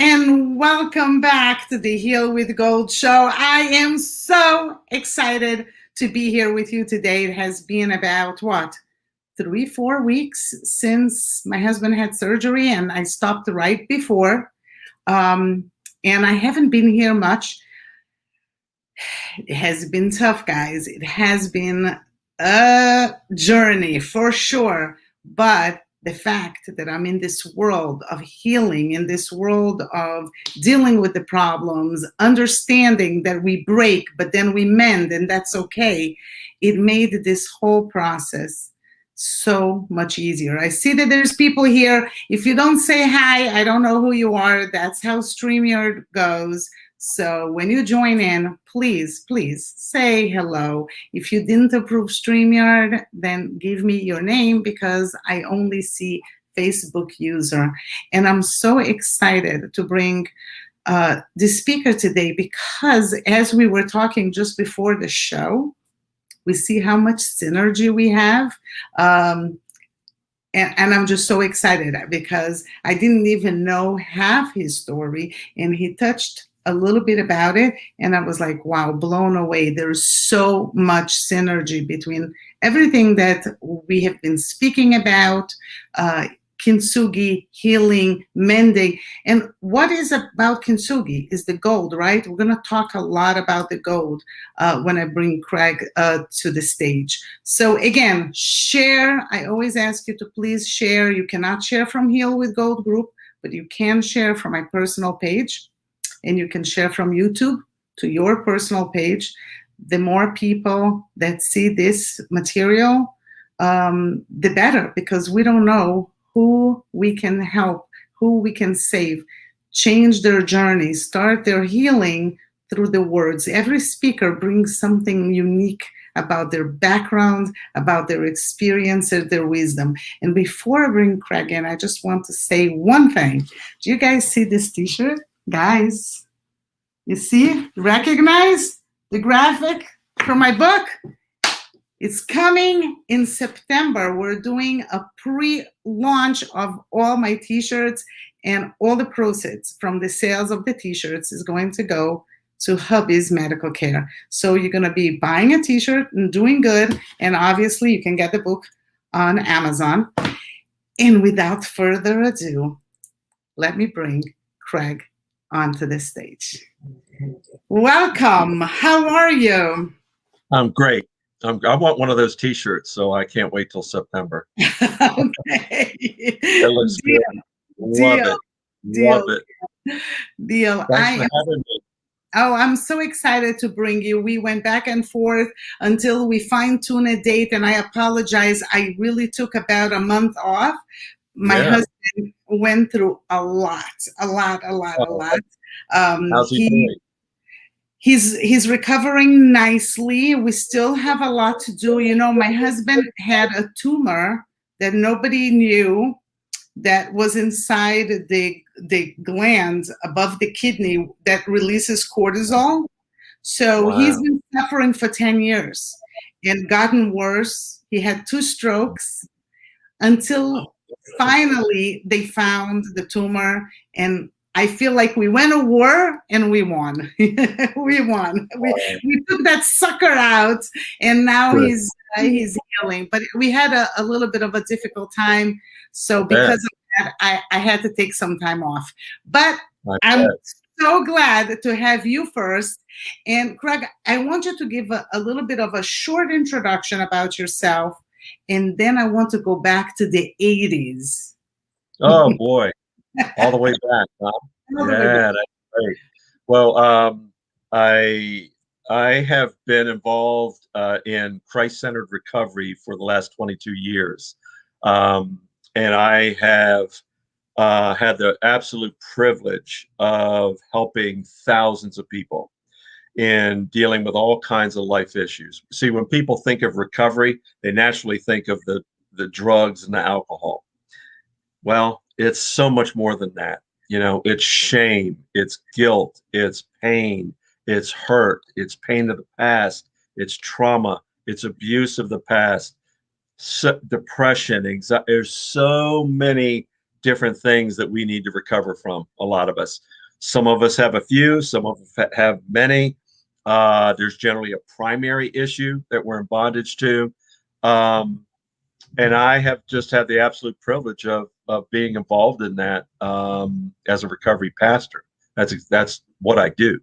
And welcome back to the Heal with Gold show. I am so excited to be here with you today. It has been about 3, 4 weeks since my husband had surgery, and I stopped right before. And I haven't been here much. It has been tough, guys. It has been a journey for sure. But the fact that I'm in this world of healing, in this world of dealing with the problems, understanding that we break, but then we mend, and that's okay, it made this whole process so much easier. I see that there's people here. If you don't say hi, I don't know who you are. That's how StreamYard goes. So when you join in, please say hello. If you didn't approve StreamYard, then give me your name because I only see Facebook user. And I'm so excited to bring the speaker today because as we were talking just before the show, we see how much synergy we have. And I'm just so excited because I didn't even know half his story, and he touched a little bit about it, and I was like, wow, blown away. There's so much synergy between everything that we have been speaking about, Kenzugi, healing, mending. And what is about Kenzugi is the gold, right? We're going to talk a lot about the gold when I bring Craig to the stage. So again, share. I always ask you to please share. You cannot share from Heal with Gold group, but you can share from my personal page, and you can share from YouTube to your personal page. The more people that see this material, the better, because we don't know who we can help, who we can save, change their journey, start their healing through the words. Every speaker brings something unique about their background, about their experiences, their wisdom. And before I bring Craig in, I just want to say one thing. Do you guys see this t-shirt? Guys, you see, recognize the graphic from my book? It's coming in September. We're doing a pre-launch of all my t-shirts, and all the proceeds from the sales of the t-shirts is going to go to Hubby's Medical Care. So you're going to be buying a t-shirt and doing good, and obviously you can get the book on Amazon. And without further ado, let me bring Craig onto the stage. Welcome. How are you? I'm great. I want one of those t-shirts, so I can't wait till September. Okay. It looks Deal. good. Love it. Love it. Deal. Thanks for having me. Oh, I'm so excited to bring you. We went back and forth until we fine-tuned a date, and I apologize. I really took about a month off. My husband went through a lot. How's he doing? He's recovering nicely. We still have a lot to do. You know, my husband had a tumor that nobody knew that was inside the glands above the kidney that releases cortisol. So he's been suffering for 10 years and gotten worse. He had 2 strokes until finally they found the tumor, and I feel like we went to war and we won. We won. We took that sucker out, and now he's healing. But we had a little bit of a difficult time, so because of that, I had to take some time off. But I'm so glad to have you first. And Craig, I want you to give a little bit of a short introduction about yourself, and then I want to go back to the 80s. Oh boy. All the way back, huh? Yeah, that's great. Well, I have been involved in Christ-centered recovery for the last 22 years, and I have had the absolute privilege of helping thousands of people in dealing with all kinds of life issues. See, when people think of recovery, they naturally think of the drugs and the alcohol. Well, it's so much more than that. You know, it's shame, it's guilt, it's pain, it's hurt, it's pain of the past, it's trauma, it's abuse of the past, depression, anxiety. There's so many different things that we need to recover from, a lot of us. Some of us have a few, some of us have many. There's generally a primary issue that we're in bondage to. And I have just had the absolute privilege of being involved in that as a recovery pastor. That's what I do.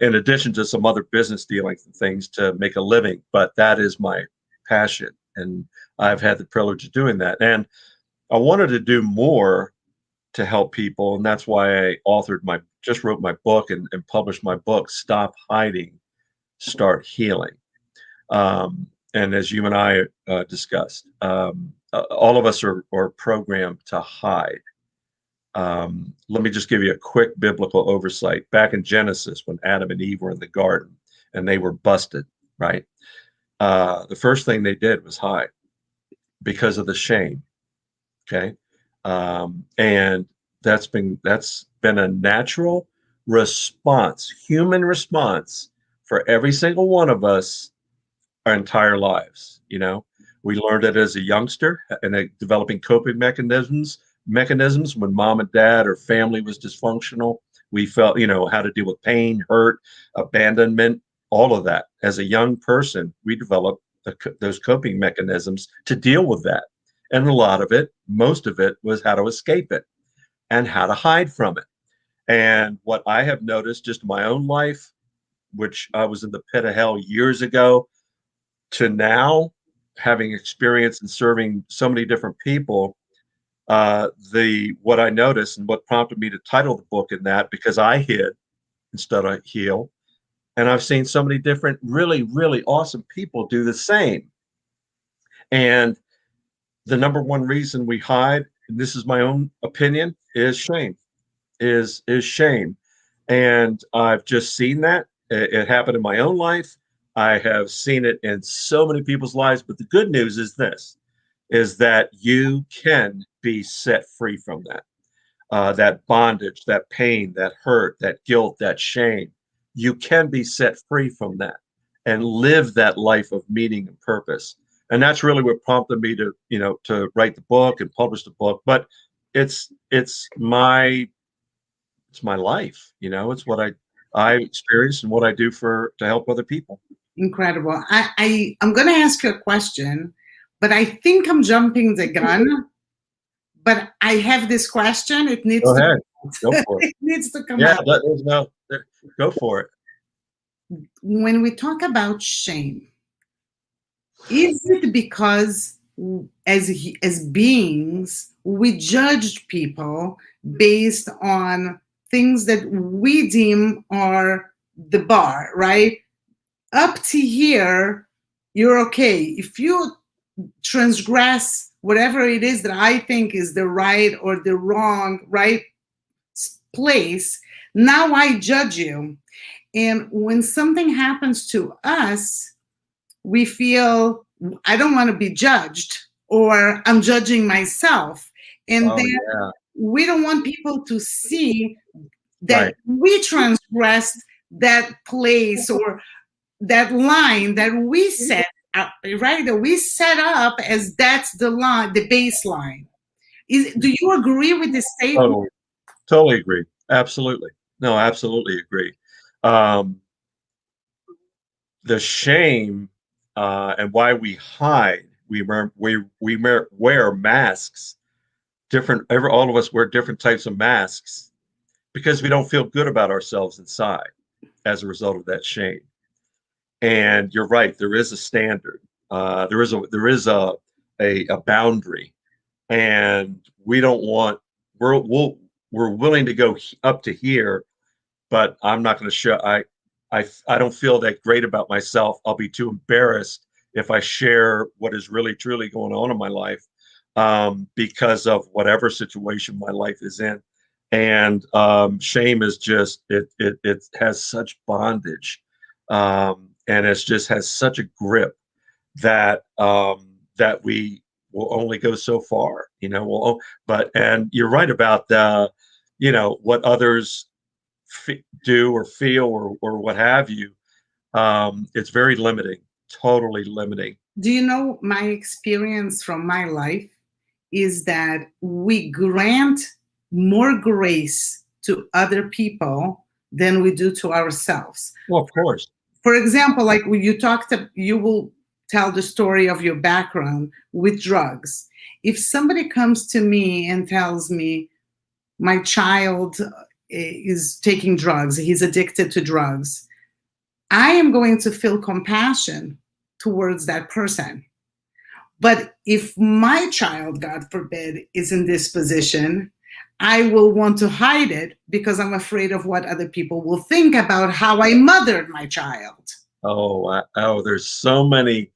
In addition to some other business dealings and things to make a living, but that is my passion, and I've had the privilege of doing that. And I wanted to do more to help people, and that's why I just wrote my book and published my book, Stop Hiding, Start Healing. And as you and I discussed, all of us are programmed to hide. Let me just give you a quick biblical oversight. Back in Genesis, when Adam and Eve were in the garden and they were busted, right? The first thing they did was hide because of the shame. Okay. And that's been a natural response, human response for every single one of us our entire lives. We learned it as a youngster and developing coping mechanisms when mom and dad or family was dysfunctional. We felt, how to deal with pain, hurt, abandonment, all of that. As a young person, we developed those coping mechanisms to deal with that. And a lot of it, most of it, was how to escape it and how to hide from it. And what I have noticed just in my own life, which I was in the pit of hell years ago, to now having experience and serving so many different people, what I noticed and what prompted me to title the book in that, because I hid instead of heal. And I've seen so many different, really, really awesome people do the same. And the number one reason we hide, and this is my own opinion, is shame. Is shame. And I've just seen that. It happened in my own life. I have seen it in so many people's lives. But the good news is this, is that you can be set free from that bondage, that pain, that hurt, that guilt, that shame. You can be set free from that and live that life of meaning and purpose. And that's really what prompted me to write the book and publish the book. But it's my life. It's what I experience and what I do to help other people. Incredible. I'm going to ask you a question, but I think I'm jumping the gun. But I have this question. It needs Go ahead. Go for it. It needs to come Yeah, out. go for it. When we talk about shame, is it because as beings we judge people based on things that we deem are the bar, right? Up to here, you're okay. If you transgress whatever it is that I think is the right or the wrong, right place, now I judge you. And when something happens to us, we feel, I don't want to be judged, or I'm judging myself. And then we don't want people to see that we transgressed that place or that line that we set up, right? That we set up as that's the line, the baseline. Do you agree with this statement? Totally agree. Absolutely. No, absolutely agree. The shame and why we hide, we wear masks. All of us wear different types of masks because we don't feel good about ourselves inside as a result of that shame. And you're right, there is a standard. There is a boundary, and we don't want. We're willing to go up to here, but I'm not going to show. I don't feel that great about myself. I'll be too embarrassed if I share what is really truly going on in my life, because of whatever situation my life is in. And shame is just it has such bondage, and it just has such a grip that that we will only go so far. And you're right about what others do or feel or what have you. It's very limiting, totally limiting. Do you know my experience from my life is that we grant more grace to other people than we do to ourselves. Well, of course. For example, like when you will tell the story of your background with drugs. If somebody comes to me and tells me my child is taking drugs, he's addicted to drugs, I am going to feel compassion towards that person. But if my child, God forbid, is in this position, I will want to hide it because I'm afraid of what other people will think about how I mothered my child. Oh, there's so many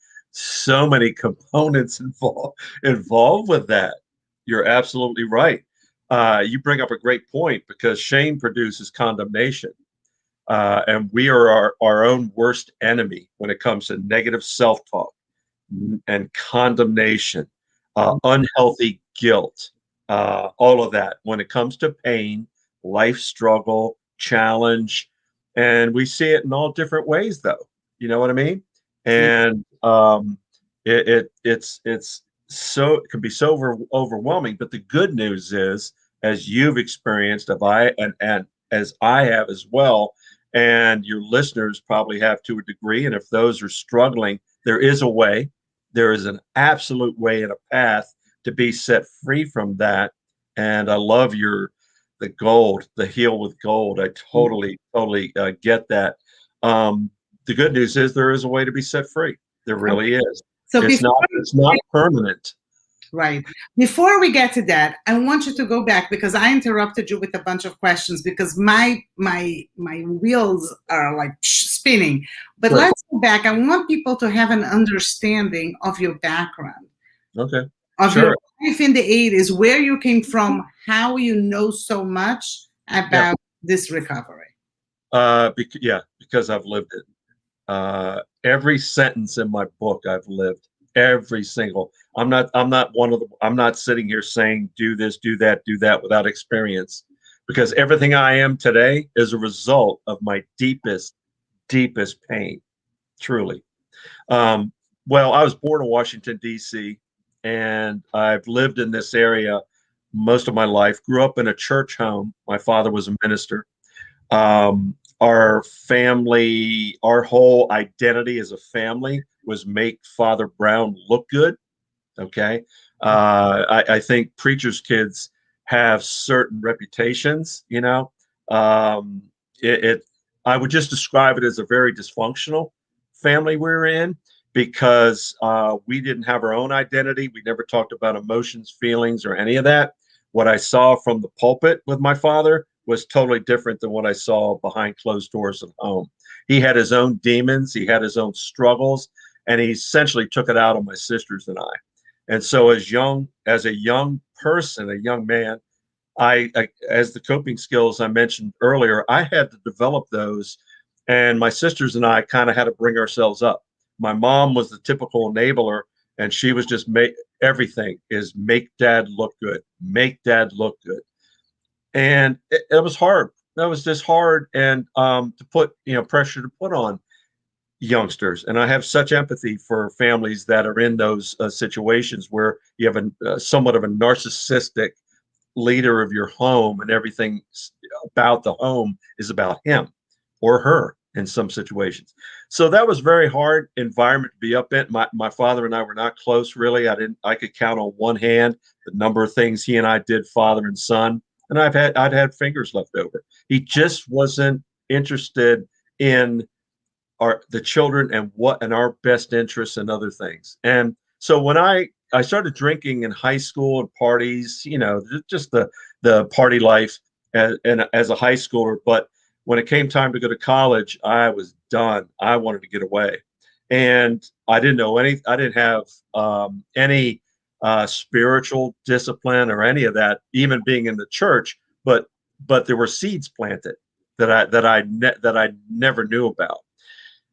components involved with that. You're absolutely right. You bring up a great point because shame produces condemnation. And we are our own worst enemy when it comes to negative self-talk and condemnation, unhealthy guilt, all of that. When it comes to pain, life struggle, challenge, and we see it in all different ways, though. You know what I mean? And it's so it can be so overwhelming. But the good news is, as you've experienced, and as I have as well, and your listeners probably have to a degree. And if those are struggling, there is a way. There is an absolute way and a path to be set free from that. And I love the heal with gold. I totally get that. The good news is there is a way to be set free. There really is. So It's not permanent. Right. Before we get to that, I want you to go back because I interrupted you with a bunch of questions because my wheels are like spinning. But Right. let's go back. I want people to have an understanding of your background. Okay. Of Sure. your life in the 80s, where you came from, how you know so much about this recovery. Because I've lived it. Every sentence in my book I've lived. Every single. I'm not sitting here saying do this, do that without experience, because everything I am today is a result of my deepest pain, truly. Well, I was born in Washington, D.C., and I've lived in this area most of my life. Grew up in a church home. My father was a minister. Our family, our whole identity as a family was make Father Brown look good. Okay. I think preachers' kids have certain reputations, you know. Um, I would just describe it as a very dysfunctional family we were in because we didn't have our own identity. We never talked about emotions, feelings, or any of that. What I saw from the pulpit with my father was totally different than what I saw behind closed doors at home. He had his own demons, he had his own struggles, and he essentially took it out on my sisters and I. And so as a young person, a young man, as the coping skills I mentioned earlier, I had to develop those. And my sisters and I kind of had to bring ourselves up. My mom was the typical enabler, and she was just everything is make dad look good, make dad look good. And it was hard. That was just hard. And to put, pressure to put on youngsters. And I have such empathy for families that are in those situations where you have somewhat of a narcissistic leader of your home, and everything about the home is about him or her in some situations. So that was very hard environment to be up in. My father and I were not close, really. I could count on one hand the number of things he and I did, father and son, and I'd had fingers left over. He just wasn't interested in the children and our best interests and other things. And so when I started drinking in high school and parties, just the party life and as a high schooler. But when it came time to go to college, I was done. I wanted to get away, and I didn't have any spiritual discipline or any of that, even being in the church. But there were seeds planted that I never knew about.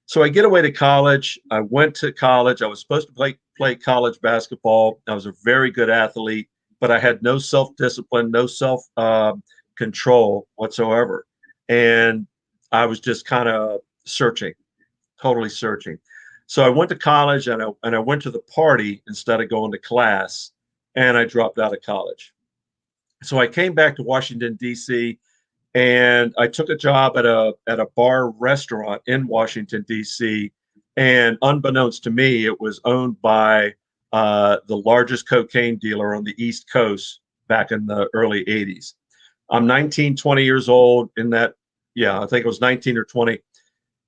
So I get away to college. I went to college. I was supposed to play college basketball. I was a very good athlete, but I had no self-discipline, no self-control whatsoever. And I was just kind of searching, totally searching. So I went to college and I went to the party instead of going to class. and I dropped out of college. So I came back to Washington, D.C., and I took a job at a bar restaurant in Washington, D.C., and unbeknownst to me, it was owned by the largest cocaine dealer on the East Coast back in the early 80s. I'm 19, 20 years old in that, yeah, I think it was 19 or 20,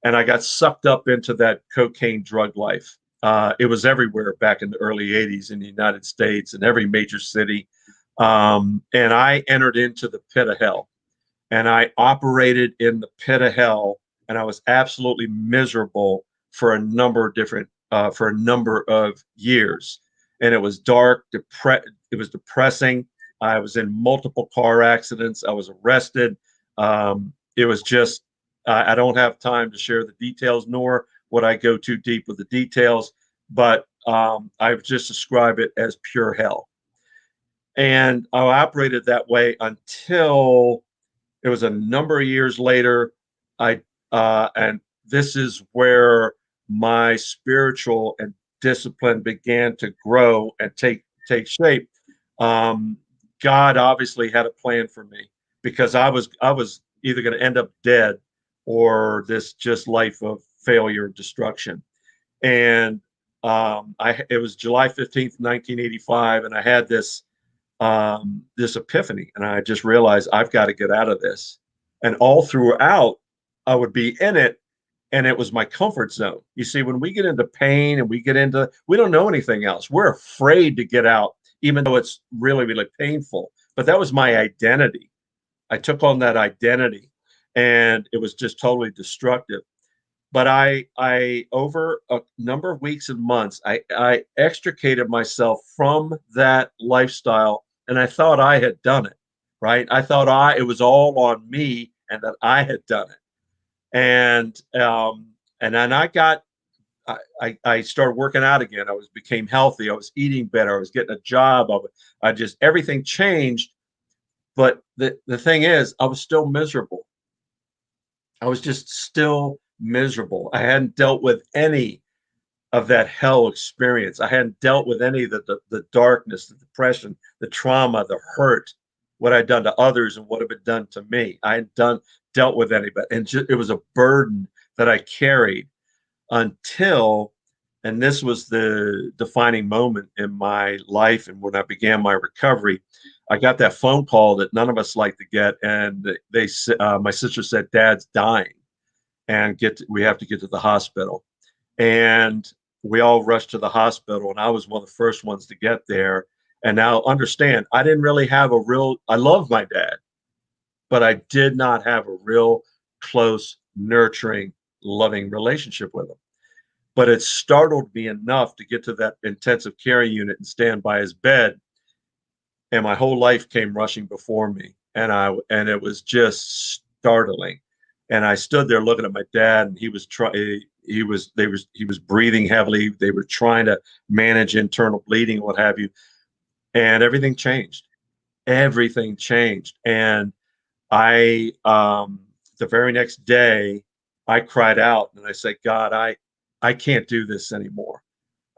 and I got sucked up into that cocaine drug life. It was everywhere back in the early 80s in the United States and every major city. And I entered into the pit of hell, and I operated in the pit of hell, and I was absolutely miserable for a number of for a number of years. And it was dark, it was depressing. I was in multiple car accidents. I was arrested. It was just, I don't have time to share the details, nor would I go too deep with the details, but I've just described it as pure hell. And I operated that way until it was a number of years later. And this is where my spiritual and discipline began to grow and take shape. God obviously had a plan for me, because I was either going to end up dead or this just life of failure and destruction. And it was July 15th, 1985, and I had this epiphany, and I just realized I've got to get out of this. And all throughout, I would be in it, and it was my comfort zone. You see, when we get into pain and we don't know anything else. We're afraid to get out, even though it's really, really painful. But that was my identity. I took on that identity, and it was just totally destructive. But I over a number of weeks and months, I extricated myself from that lifestyle, and I thought I had done it, right? I thought it was all on me, and that I had done it. And then I started working out again. Became healthy. I was eating better. I was getting a job. Everything changed. But the thing is, I was still miserable. I was just still miserable. I hadn't dealt with any of that hell experience. I hadn't dealt with any of the darkness, the depression, the trauma, the hurt, what I'd done to others and what had been done to me. I had dealt with any of it. And it was a burden that I carried until, and this was the defining moment in my life and when I began my recovery. I got that phone call that none of us like to get, and my sister said, "Dad's dying, and we have to get to the hospital." And we all rushed to the hospital, and I was one of the first ones to get there. And now understand, I didn't really have I love my dad, but I did not have a real close, nurturing, loving relationship with him. But it startled me enough to get to that intensive care unit and stand by his bed, and my whole life came rushing before me, and it was just startling. And I stood there looking at my dad, and he was breathing heavily. They were trying to manage internal bleeding, what have you, and everything changed. Everything changed. And the very next day, I cried out and I said, "God, I can't do this anymore."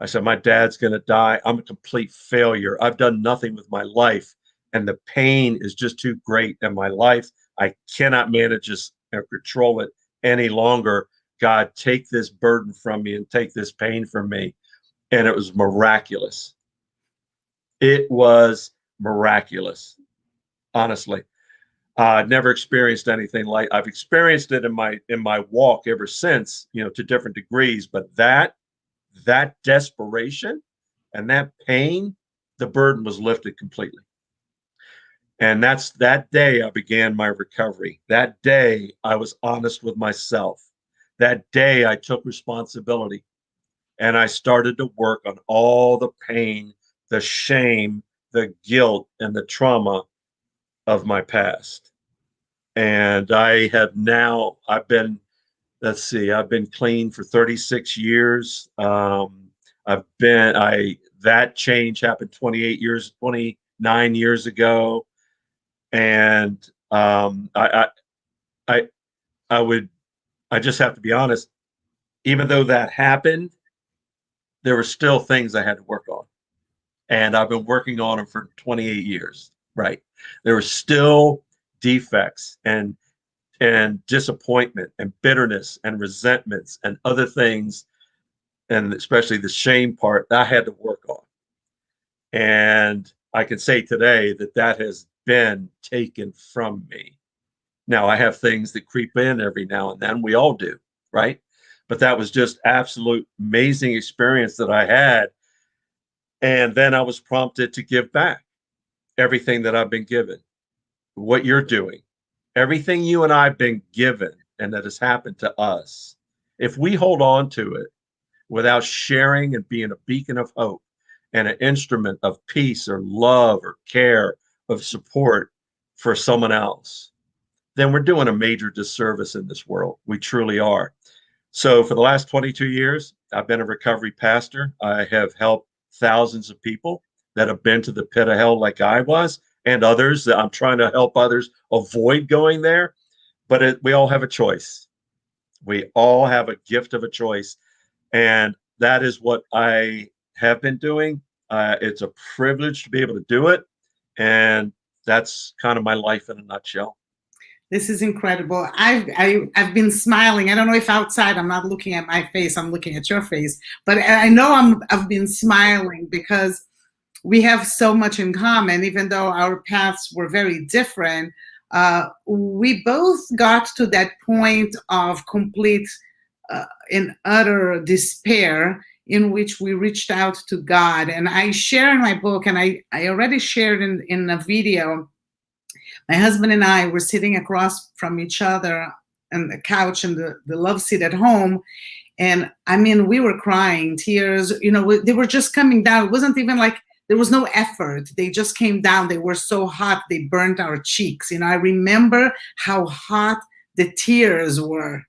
I said, "My dad's going to die. I'm a complete failure. I've done nothing with my life, and the pain is just too great in my life. I cannot manage this or control it any longer. God, take this burden from me and take this pain from me." And it was miraculous. It was miraculous, honestly. I've never experienced anything like. I've experienced it in my walk ever since, to different degrees. But that desperation and that pain, the burden was lifted completely. And that day I began my recovery. That day I was honest with myself. That day I took responsibility, and I started to work on all the pain, the shame, the guilt, and the trauma of my past. And I've been clean for 36 years. That change happened 29 years ago. And I, I would, I just have to be honest, even though that happened, there were still things I had to work on. and I've been working on them for 28 years, right? There were still defects and disappointment and bitterness and resentments and other things, and especially the shame part that I had to work on. And I can say today that that has been taken from me. Now I have things that creep in every now and then. We all do, right? But that was just absolute amazing experience that I had. And then I was prompted to give back everything that I've been given, what you're doing, everything you and I've been given and that has happened to us. If we hold on to it without sharing and being a beacon of hope and an instrument of peace or love or care, of support for someone else, then we're doing a major disservice in this world. We truly are. So for the last 22 years, I've been a recovery pastor. I have helped thousands of people that have been to the pit of hell like I was, and others that I'm trying to help others avoid going there. But we all have a choice. We all have a gift of a choice. And that is what I have been doing. It's a privilege to be able to do it. And that's kind of my life in a nutshell. This is incredible. I've been smiling. I don't know if outside I'm not looking at my face, I'm looking at your face, but I know I've been smiling because we have so much in common, even though our paths were very different. We both got to that point of complete and utter despair in which we reached out to God. And I share in my book, and I already shared in a video, my husband and I were sitting across from each other on the couch in the love seat at home. And I mean, we were crying, tears, they were just coming down. It wasn't even like there was no effort. They just came down. They were so hot, they burnt our cheeks. I remember how hot the tears were,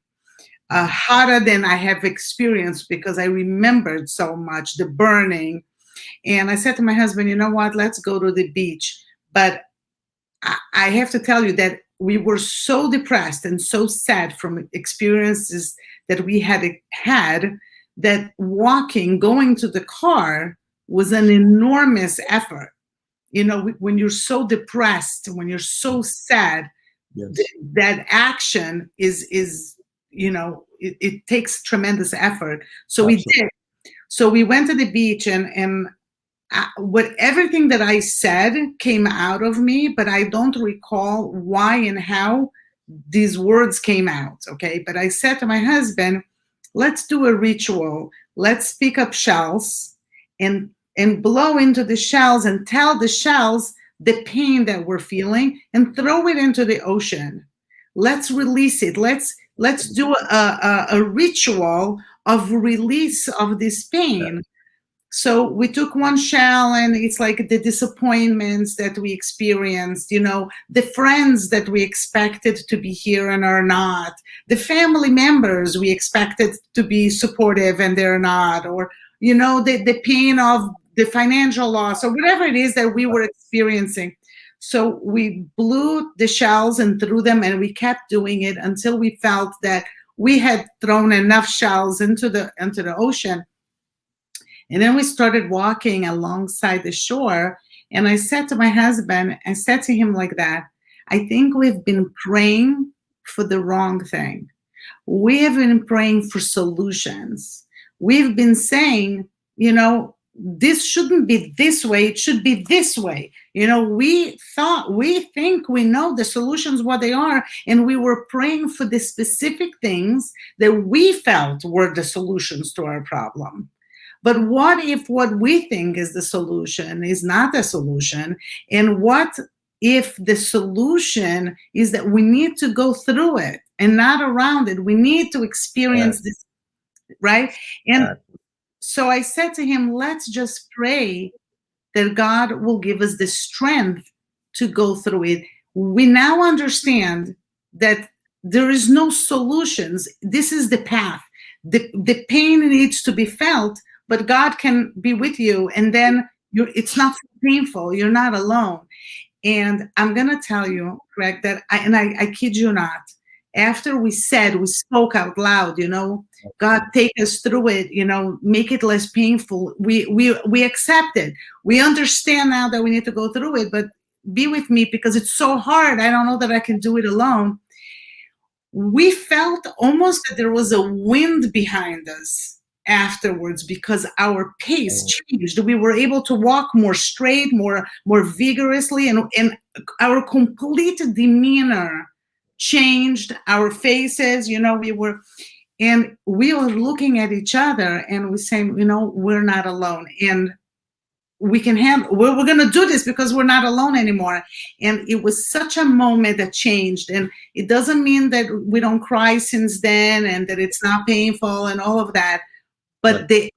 hotter than I have experienced, because I remembered so much, the burning. And I said to my husband, you know what, let's go to the beach. But I have to tell you that we were so depressed and so sad from experiences that we had that going to the car was an enormous effort. When you're so depressed, when you're so sad, yes, that action is it takes tremendous effort. So absolutely, we did. So we went to the beach, and everything that I said came out of me, but I don't recall why and how these words came out. Okay. But I said to my husband, let's do a ritual. Let's pick up shells and blow into the shells and tell the shells the pain that we're feeling and throw it into the ocean. Let's release it. Let's do a ritual of release of this pain. So we took one shell, and it's like the disappointments that we experienced, the friends that we expected to be here and are not, the family members we expected to be supportive and they're not, or, the pain of the financial loss or whatever it is that we were experiencing. So we blew the shells and threw them, and we kept doing it until we felt that we had thrown enough shells into the ocean. And then we started walking alongside the shore. And I said to my husband, I said to him like that, I think we've been praying for the wrong thing. We have been praying for solutions. We've been saying, this shouldn't be this way. It should be this way. We think we know the solutions, what they are. And we were praying for the specific things that we felt were the solutions to our problem. But what if what we think is the solution is not the solution? And what if the solution is that we need to go through it and not around it? We need to experience this, right? And so I said to him, let's just pray that God will give us the strength to go through it. We now understand that there is no solutions. This is the path. The pain needs to be felt, but God can be with you, and then it's not painful. You're not alone. And I'm going to tell you, Greg, that I kid you not, after we spoke out loud, God, take us through it, make it less painful. We accept it. We understand now that we need to go through it, but be with me because it's so hard. I don't know that I can do it alone. We felt almost that there was a wind behind us afterwards because our pace changed. We were able to walk more straight, more vigorously, and our complete demeanor changed. Our faces, we were looking at each other and we saying, we're not alone, and we can handle, we're going to do this because we're not alone anymore. And it was such a moment that changed. And it doesn't mean that we don't cry since then and that it's not painful and all of that, but the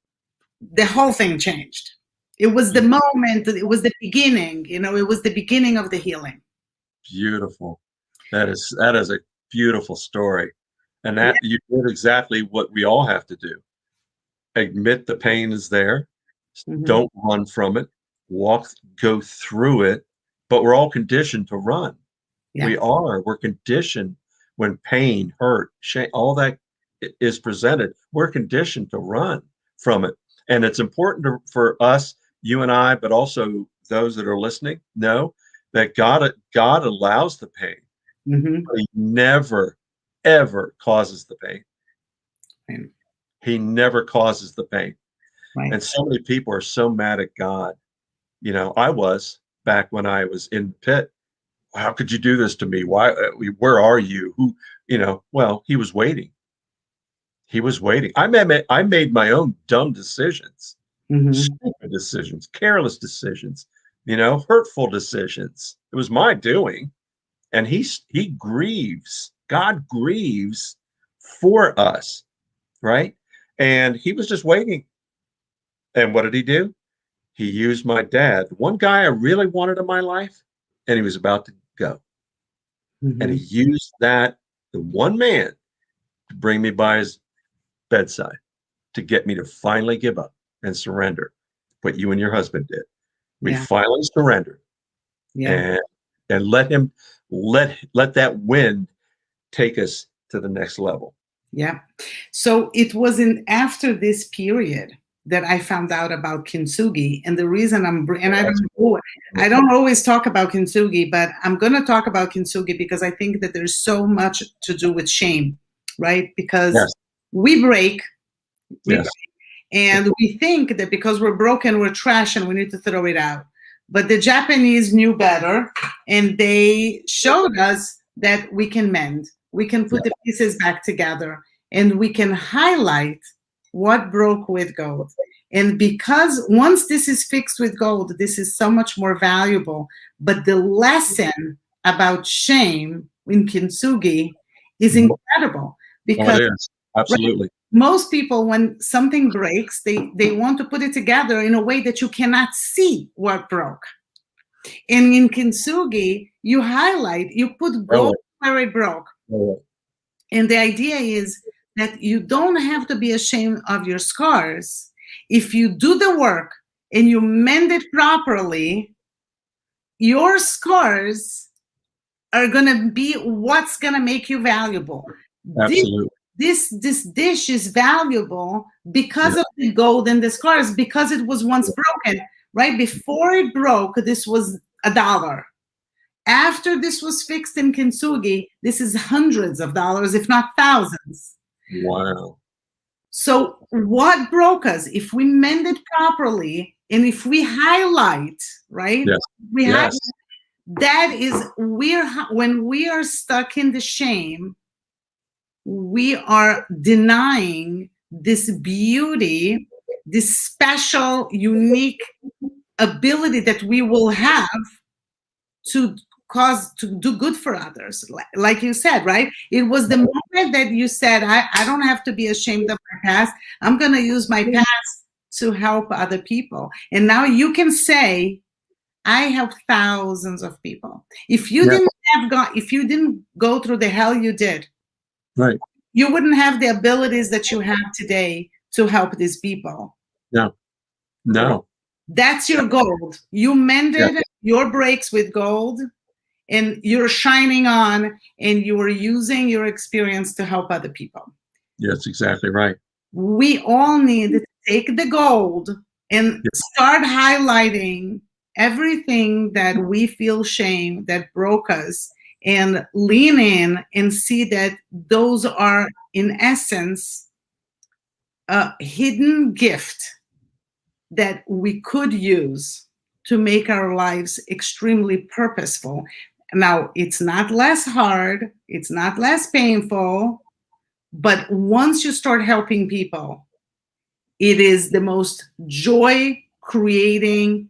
whole thing changed. It was the moment, it was the beginning, it was the beginning of the healing. Beautiful. That is a beautiful story. And that you did exactly what we all have to do. Admit the pain is there. Mm-hmm. Don't run from it. Go through it. But we're all conditioned to run. Yeah. We're conditioned when pain, hurt, shame, all that is presented. We're conditioned to run from it. And it's important for us, you and I, but also those that are listening, know that God allows the pain. Mm-hmm. But he never, ever causes the pain. Right. He never causes the pain. Right. And so many people are so mad at God. I was back when I was in the pit. How could you do this to me? Why? Where are you? Who? Well, he was waiting. He was waiting. I made my own dumb decisions, mm-hmm. stupid decisions, careless decisions, hurtful decisions. It was my doing. And he grieves. God grieves for us, right? And he was just waiting. And what did he do? He used my dad, one guy I really wanted in my life, and he was about to go. Mm-hmm. And he used the one man, to bring me by his bedside, to get me to finally give up and surrender. What you and your husband did. We finally surrendered. Yeah. And let that wind take us to the next level. Yeah. So it wasn't after this period that I found out about Kenzugi, and the reason I don't always talk about Kenzugi, but I'm going to talk about Kenzugi because I think that there's so much to do with shame, right? Because we break, and we think that because we're broken, we're trash, and we need to throw it out. But the Japanese knew better, and they showed us that we can mend, we can put the pieces back together, and we can highlight what broke with gold. And because once this is fixed with gold, this is so much more valuable. But the lesson about shame in Kenzugi is incredible. Because it is. Absolutely. Most people, when something breaks, they want to put it together in a way that you cannot see what broke. And in Kenzugi, you put gold where it broke. And the idea is that you don't have to be ashamed of your scars. If you do the work and you mend it properly, your scars are going to be what's going to make you valuable. Absolutely. This dish is valuable because of the gold and the scars, because it was once broken, right? Before it broke, this was $1. After this was fixed in Kenzugi, this is hundreds of dollars, if not thousands. Wow. So what broke us, if we mend it properly and if we highlight, right? Yes. That is, when we are stuck in the shame, we are denying this beauty, this special, unique ability that we will have to do good for others. Like you said, right? It was the moment that you said, I don't have to be ashamed of my past. I'm going to use my past to help other people. And now you can say, I helped thousands of people. If you didn't go through the hell you did, right, you wouldn't have the abilities that you have today to help these people. No. That's your gold. You mended your breaks with gold, and you're shining on, and you are using your experience to help other people. Yes, exactly right. We all need to take the gold and Yeah. start highlighting everything that we feel shame that broke us, and lean in and see that those are, in essence, a hidden gift that we could use to make our lives extremely purposeful. Now, it's not less hard, it's not less painful, but once you start helping people, it is the most joy creating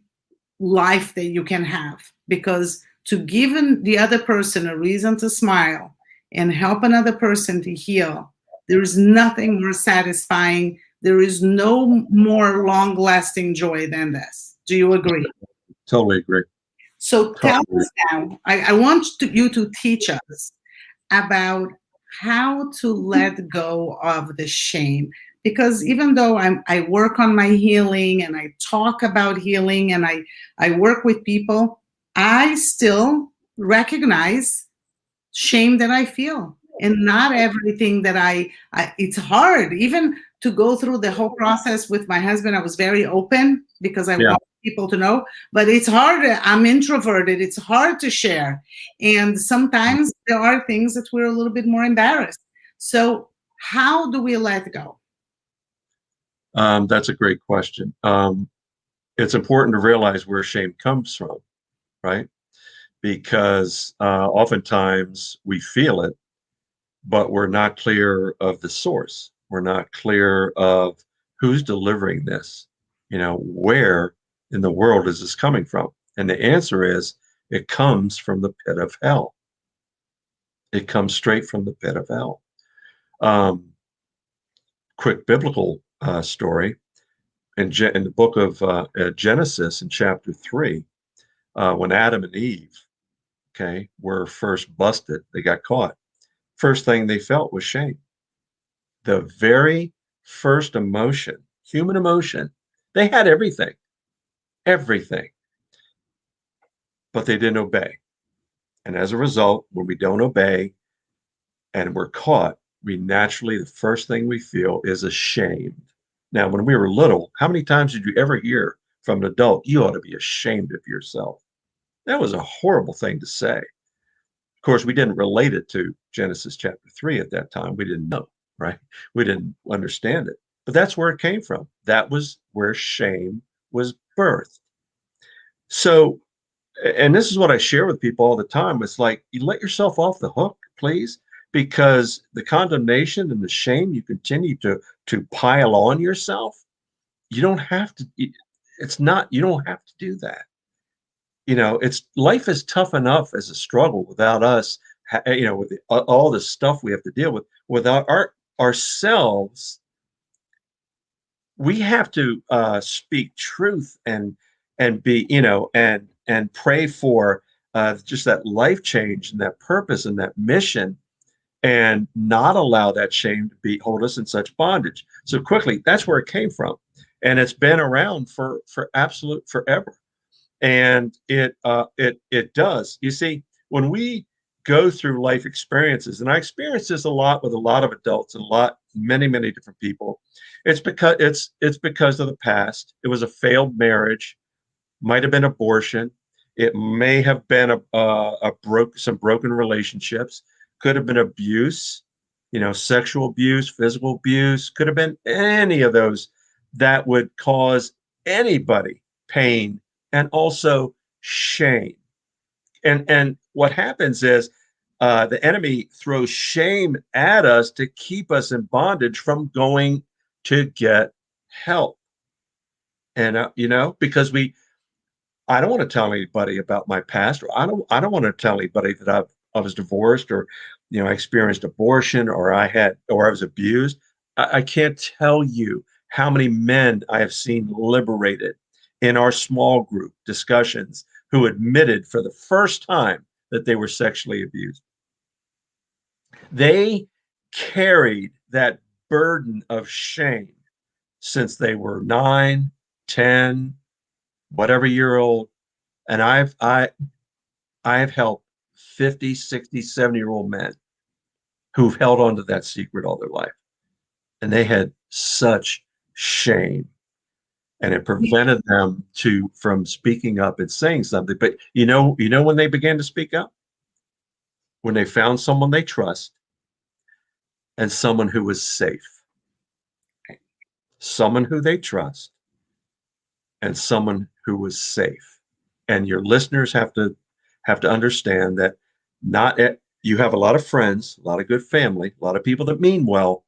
life that you can have, because to give the other person a reason to smile and help another person to heal, there is nothing more satisfying. There is no more long lasting joy than this. Do you agree? Totally agree. So tell Totally. us now, I want you to teach us about how to let go of the shame. Because even though I work on my healing and I talk about healing and I work with people, I still recognize shame that I feel. And not everything that it's hard. Even to go through the whole process with my husband, I was very open because I Yeah. want people to know, but it's hard. I'm introverted. It's hard to share. And sometimes there are things that we're a little bit more embarrassed. So, how do we let go? That's a great question. It's important to realize where shame comes from, right? Because oftentimes we feel it, but we're not clear of the source. We're not clear of who's delivering this. Where in the world is this coming from? And the answer is it comes from the pit of hell. It comes straight from the pit of hell. Um, Quick biblical story in the book of Genesis in chapter 3, when Adam and Eve, okay, were first busted, they got caught. First thing they felt was shame. The very first emotion, human emotion, they had everything, but they didn't obey. And as a result, when we don't obey and we're caught, we naturally, the first thing we feel is ashamed. Now, when we were little, how many times did you ever hear from an adult, you ought to be ashamed of yourself? That was a horrible thing to say. Of course, we didn't relate it to Genesis chapter 3 at that time. We didn't know, right? We didn't understand it. But that's where it came from. That was where shame was birthed. So, and this is what I share with people all the time. It's like, you let yourself off the hook, please, because the condemnation and the shame you continue to pile on yourself, you don't have to, it's not, you don't have to do that. It's life is tough enough as a struggle without us, with all the stuff we have to deal with. Without ourselves, we have to speak truth and be, and pray for just that life change and that purpose and that mission, and not allow that shame to hold us in such bondage. So quickly, that's where it came from, and it's been around for absolute forever. And it does. You see, when we go through life experiences, and I experience this a lot with a lot of adults and many different people, it's because of the past. It was a failed marriage, might have been abortion, it may have been some broken relationships, could have been abuse, sexual abuse, physical abuse, could have been any of those that would cause anybody pain and also shame. And what happens is the enemy throws shame at us to keep us in bondage from going to get help. And because I don't want to tell anybody about my past, or I don't want to tell anybody that I was divorced, or I experienced abortion, or I was abused. I can't tell you how many men I have seen liberated in our small group discussions who admitted for the first time that they were sexually abused. They carried that burden of shame since they were 9, 10, whatever year old. And I've helped 50, 60, 70-year-old men who've held on to that secret all their life. And they had such shame, and it prevented them from speaking up and saying something. But when they began to speak up, when they found someone they trust and someone who was safe, someone who they trust and someone who was safe. And your listeners have to understand that you have a lot of friends, a lot of good family, a lot of people that mean well,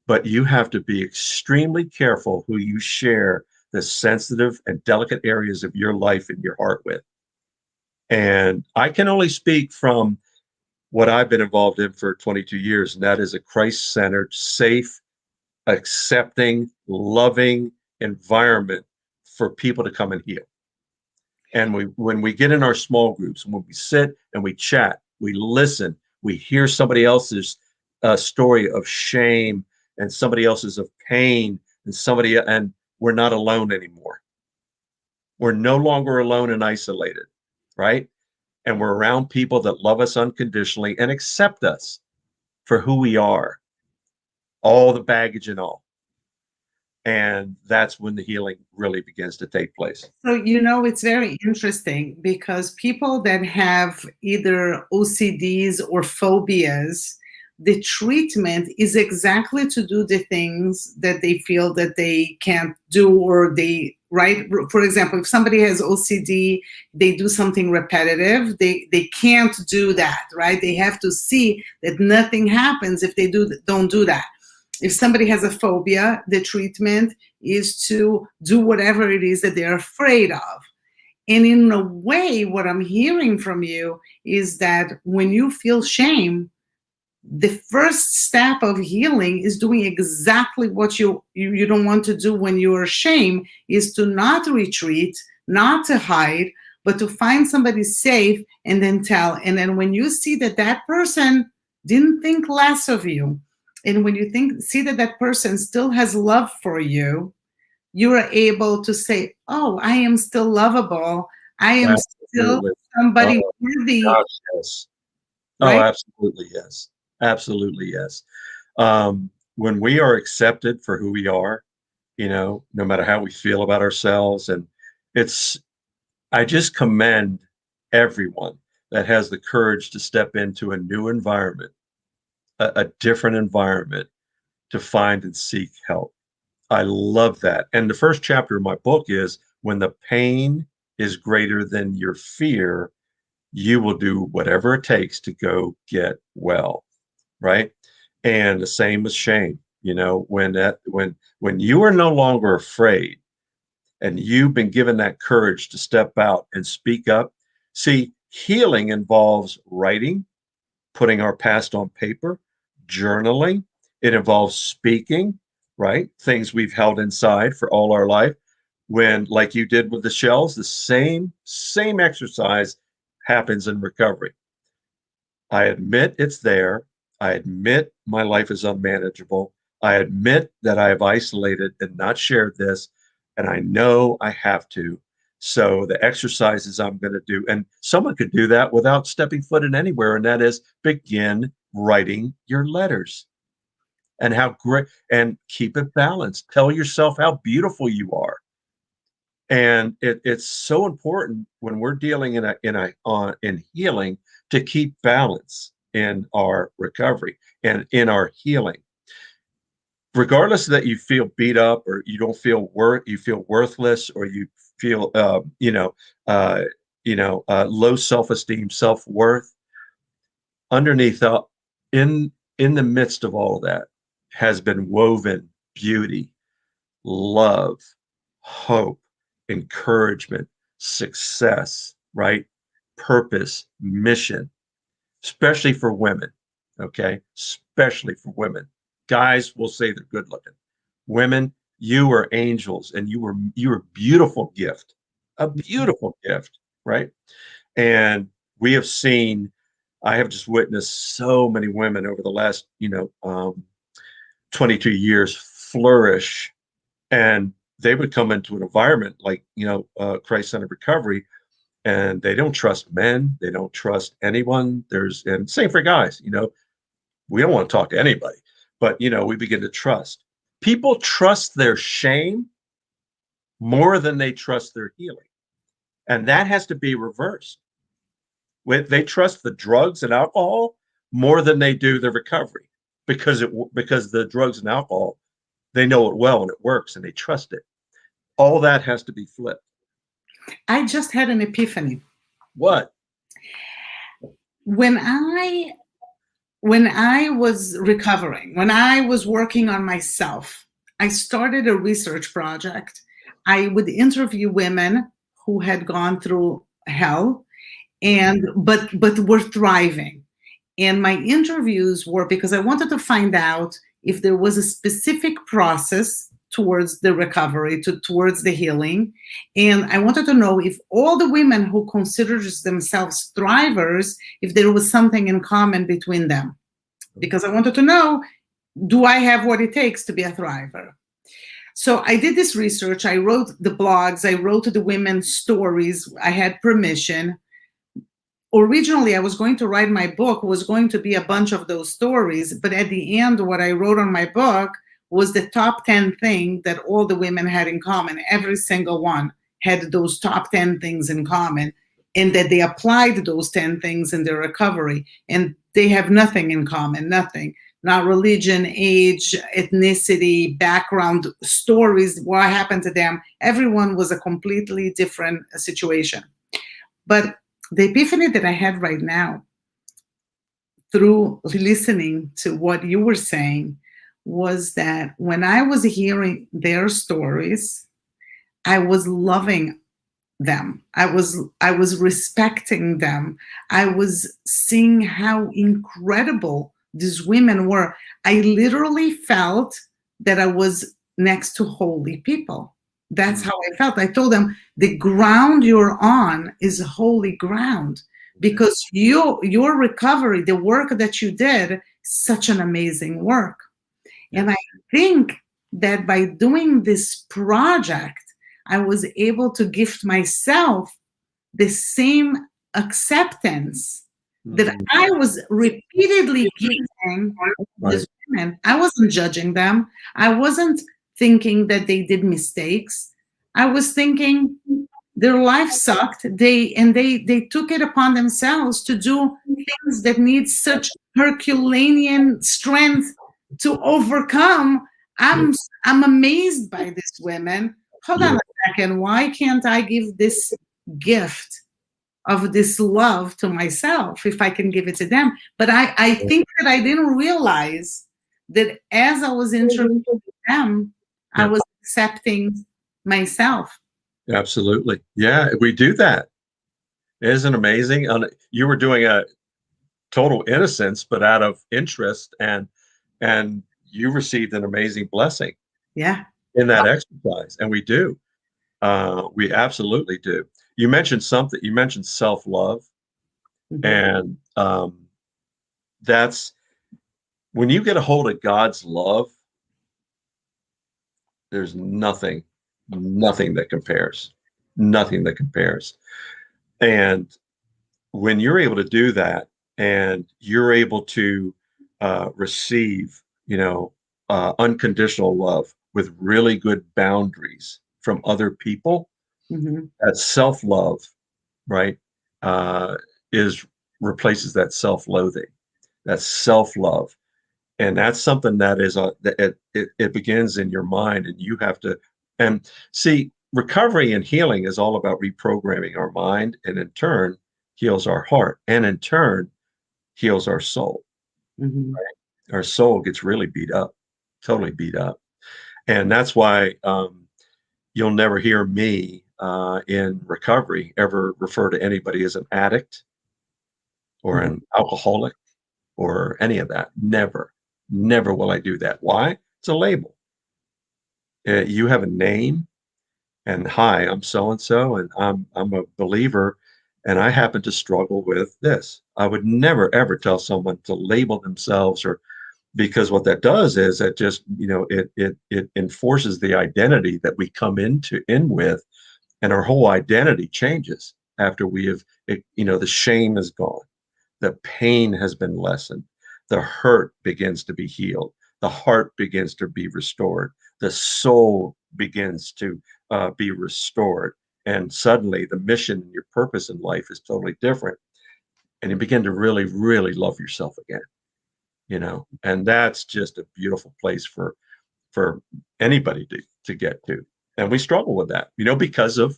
but you have to be extremely careful who you share the sensitive and delicate areas of your life and your heart with. And I can only speak from what I've been involved in for 22 years, and that is a Christ-centered, safe, accepting, loving environment for people to come and heal. And when we get in our small groups, when we sit and we chat, we listen, we hear somebody else's story of shame and somebody else's of pain, and we're not alone anymore. We're no longer alone and isolated, right? And we're around people that love us unconditionally and accept us for who we are, all the baggage and all. And that's when the healing really begins to take place. So, it's very interesting because people that have either OCDs or phobias, the treatment is exactly to do the things that they feel that they can't do, or right? For example, if somebody has OCD, they do something repetitive, they can't do that, right? They have to see that nothing happens if they don't do that. If somebody has a phobia, the treatment is to do whatever it is that they're afraid of. And in a way, what I'm hearing from you is that when you feel shame, the first step of healing is doing exactly what you don't want to do when you're ashamed, is to not retreat, not to hide, but to find somebody safe and then tell. And then when you see that that person didn't think less of you, and when you see that that person still has love for you, you are able to say, oh, I am still lovable. I am still Absolutely. somebody Oh, worthy. gosh, yes. Oh, Right? absolutely, yes. Absolutely, yes. When we are accepted for who we are, no matter how we feel about ourselves, and I just commend everyone that has the courage to step into a new environment, a different environment, to find and seek help. I love that. And the first chapter of my book is, when the pain is greater than your fear, you will do whatever it takes to go get well, right? And the same with shame. When you are no longer afraid and you've been given that courage to step out and speak up. See, healing involves writing, putting our past on paper, journaling. It involves speaking, right? Things we've held inside for all our life. When, like you did with the shells, the same exercise happens in recovery. I admit it's there. I admit my life is unmanageable. I admit that I have isolated and not shared this, and I know I have to. So the exercises I'm going to do, and someone could do that without stepping foot in anywhere, and that is begin writing your letters and how great, and keep it balanced. Tell yourself how beautiful you are. And it's so important when we're dealing in healing, to keep balance in our recovery and in our healing. Regardless that you feel beat up, or you don't feel you feel worthless, or you feel low self-esteem, self-worth, underneath in the midst of all of that has been woven beauty, love, hope, encouragement, success, right? Purpose, mission, especially for women. Okay. Especially for women. Guys will say they're good looking. Women, you are angels, and you are a beautiful gift, right? And we have seen, I have just witnessed so many women over the last, 22 years flourish, and they would come into an environment like, Christ-centered recovery, and they don't trust men. They don't trust anyone. And same for guys, we don't want to talk to anybody, but, we begin to trust. People trust their shame more than they trust their healing. And that has to be reversed. They trust the drugs and alcohol more than they do the recovery because the drugs and alcohol, they know it well and it works and they trust it. All that has to be flipped. I just had an epiphany. What? When I was recovering, when I was working on myself, I started a research project. I would interview women who had gone through hell but were thriving. And my interviews were because I wanted to find out if there was a specific process towards the recovery, towards the healing. And I wanted to know if all the women who considered themselves thrivers, if there was something in common between them. Because I wanted to know, do I have what it takes to be a thriver? So I did this research. I wrote the blogs. I wrote the women's stories. I had permission. Originally, I was going to write my book, was going to be a bunch of those stories. But at the end, what I wrote on my book was the top 10 things that all the women had in common. Every single one had those top 10 things in common, and that they applied those 10 things in their recovery. And they have nothing in common, nothing. Not religion, age, ethnicity, background, stories, what happened to them. Everyone was a completely different situation. But the epiphany that I had right now through listening to what you were saying was that when I was hearing their stories, I was loving them. I was respecting them. I was seeing how incredible these women were. I literally felt that I was next to holy people. That's how I felt. I told them, the ground you're on is holy ground, because your recovery, the work that you did, such an amazing work. And I think that by doing this project, I was able to gift myself the same acceptance that I was repeatedly giving these women. I wasn't judging them. I wasn't thinking that they did mistakes. I was thinking their life sucked. They took it upon themselves to do things that need such Herculean strength to overcome. I'm amazed by these women. Hold on a second. Why can't I give this gift of this love to myself if I can give it to them? But I think that I didn't realize that as I was introducing them, I was accepting myself. Absolutely. Yeah, we do that. Isn't it amazing? You were doing a total innocence, but out of interest, and you received an amazing blessing. Yeah. In that exercise, and we do. We absolutely do. You mentioned something. You mentioned self-love, and that's when you get a hold of God's love. There's nothing that compares. Nothing that compares. And when you're able to do that, and you're able to receive, unconditional love with really good boundaries from other people, that self-love, right, replaces that self-loathing, that self-love. And that's something that is it begins in your mind, and you have to. And see, recovery and healing is all about reprogramming our mind, and in turn heals our heart, and in turn heals our soul. Right? Our soul gets really beat up, totally beat up. And that's why you'll never hear me in recovery ever refer to anybody as an addict or an alcoholic or any of that. Never will I do that. Why? It's a label. You have a name, and hi, I'm so and so, and I'm a believer, and I happen to struggle with this. I would never ever tell someone to label themselves, or because what that does is it just it enforces the identity that we come in with, and our whole identity changes after we have, the shame is gone, the pain has been lessened, the hurt begins to be healed, the heart begins to be restored, the soul begins to be restored. And suddenly the mission and your purpose in life is totally different. And you begin to really, really love yourself again, and that's just a beautiful place for anybody to get to. And we struggle with that, because of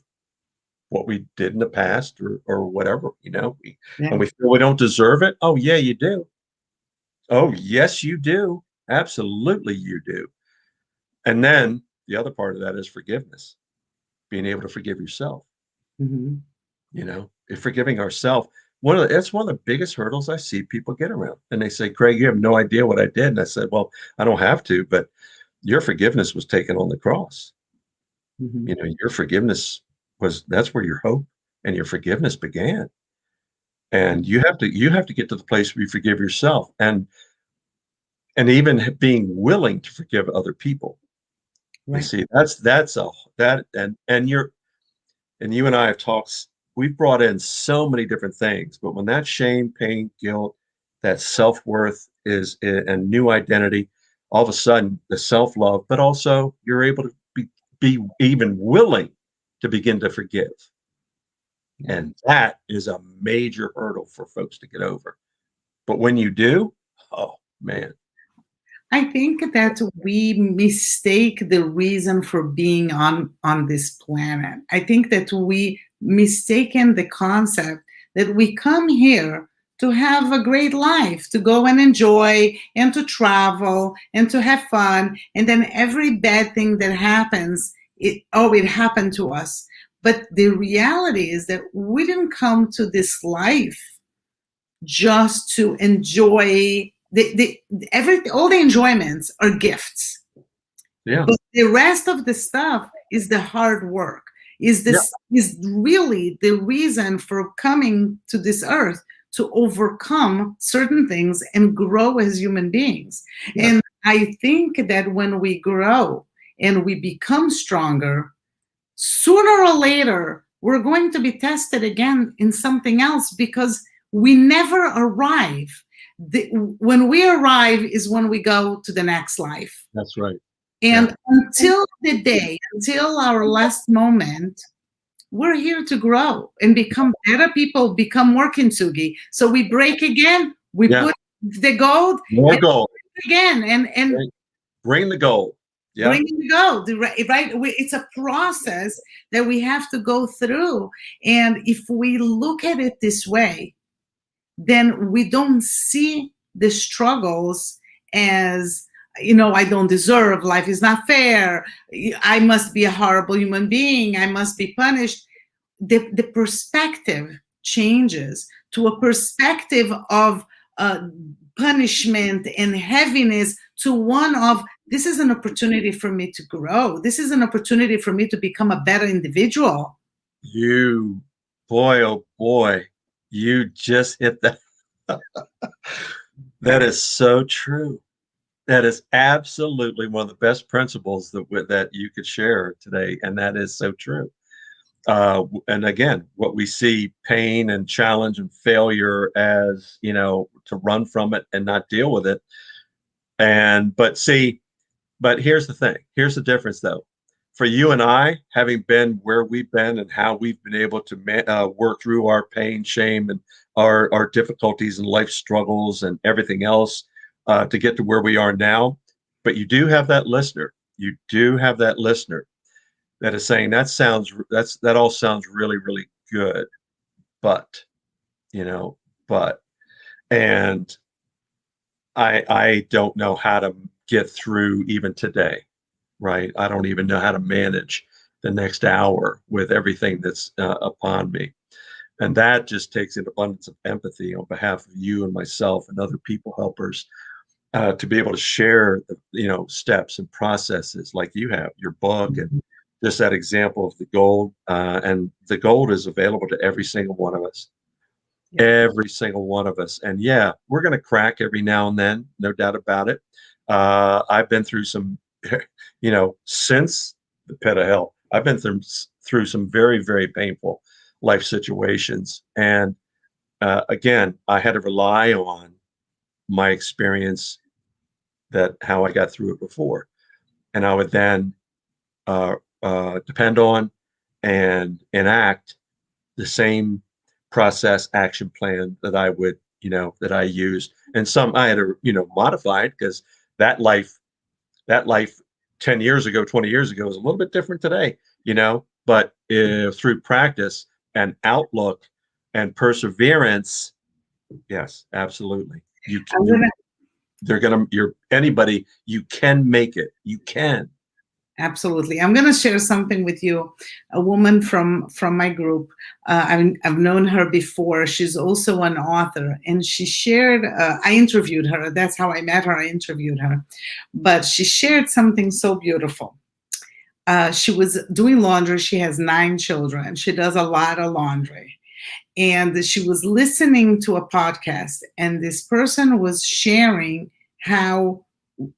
what we did in the past or whatever, Yeah. and we feel we don't deserve it. Oh, yeah, you do. Oh, yes, you do. Absolutely, you do. And then the other part of that is forgiveness, being able to forgive yourself, Mhm. if forgiving ourselves. That's one of the biggest hurdles I see people get around. And they say, Craig, you have no idea what I did. And I said, well, I don't have to, but your forgiveness was taken on the cross. Mhm. Your forgiveness that's where your hope and your forgiveness began. And you have to get to the place where you forgive yourself, and even being willing to forgive other people. You Right. see, that's a that and you and I have talked. We've brought in so many different things, but when that shame, pain, guilt, that self-worth is and new identity, all of a sudden the self-love, but also you're able to be even willing to begin to forgive. Yeah. And that is a major hurdle for folks to get over. But when you do, oh man. I think that we mistake the reason for being on this planet. I think that we mistaken the concept that we come here to have a great life, to go and enjoy and to travel and to have fun, and then every bad thing that happens, it happened to us. But the reality is that we didn't come to this life just to enjoy all the enjoyments are gifts, Yeah. but the rest of the stuff is the hard work, Yeah. is really the reason for coming to this earth, to overcome certain things and grow as human beings. Yes. And I think that when we grow and we become stronger, sooner or later, we're going to be tested again in something else, because we never arrive. When we arrive is when we go to the next life. That's right. Yeah. And until our last moment, we're here to grow and become better people, become more Kenzugi. So we break again, we Yeah. put the gold, More and gold. again, and Bring the gold. Yeah. bringing the gold, right? It's a process that we have to go through. And if we look at it this way, then we don't see the struggles as, I don't deserve, life is not fair, I must be a horrible human being, I must be punished. The perspective changes to a perspective of punishment and heaviness, to one of, this is an opportunity for me to grow. This is an opportunity for me to become a better individual. You, boy, oh boy, you just hit that. That is so true. That is absolutely one of the best principles that you could share today, and that is so true. And again, what we see pain and challenge and failure as, to run from it and not deal with it. But here's the thing. Here's the difference, though. For you and I, having been where we've been and how we've been able to work through our pain, shame, and our difficulties and life struggles and everything else to get to where we are now. But you do have that listener. You do have that listener that is saying that all sounds really, really good, but you know, but and I don't know how to get through even today, right? I don't even know how to manage the next hour with everything that's upon me. And that just takes an abundance of empathy on behalf of you and myself and other people helpers to be able to share the steps and processes like you have your book and just that example of the gold. And the gold is available to every single one of us. Yeah. Every single one of us. And yeah, we're going to crack every now and then, no doubt about it. I've been through some, since the pit of hell, I've been through some very, very painful life situations. And again, I had to rely on my experience, that how I got through it before. And I would then depend on and enact the same process action plan that I would, that I used. And some I had to, modify it, because that life 10 years ago, 20 years ago is a little bit different today, but through practice and outlook and perseverance, yes, absolutely. I'm gonna You're anybody, you can make it. You can. Absolutely. I'm going to share something with you. A woman from my group. I've known her before. She's also an author, and she shared. I interviewed her. That's how I met her. I interviewed her, but she shared something so beautiful. She was doing laundry. She has 9 children. She does a lot of laundry, and she was listening to a podcast, and this person was sharing how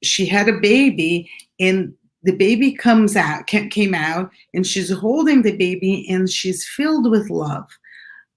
she had a baby, and the baby came out, and she's holding the baby, and she's filled with love,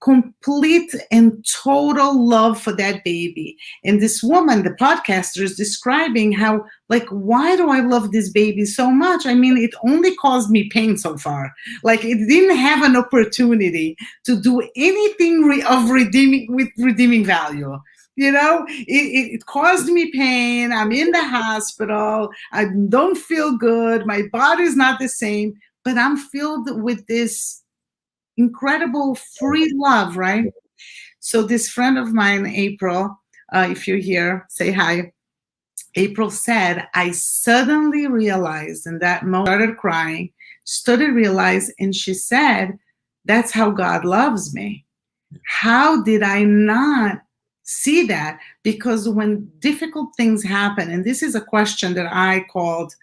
complete and total love for that baby. And this woman, the podcaster, is describing how, like, why do I love this baby so much? I mean, it only caused me pain so far. Like, it didn't have an opportunity to do anything of redeeming value. It caused me pain. I'm in the hospital. I don't feel good. My body's not the same, but I'm filled with this incredible free love, right? So this friend of mine, April, if you're here, say hi. April said, I suddenly realized in that moment, started realizing, and she said, that's how God loves me. How did I not see that? Because when difficult things happen, and this is a question that I called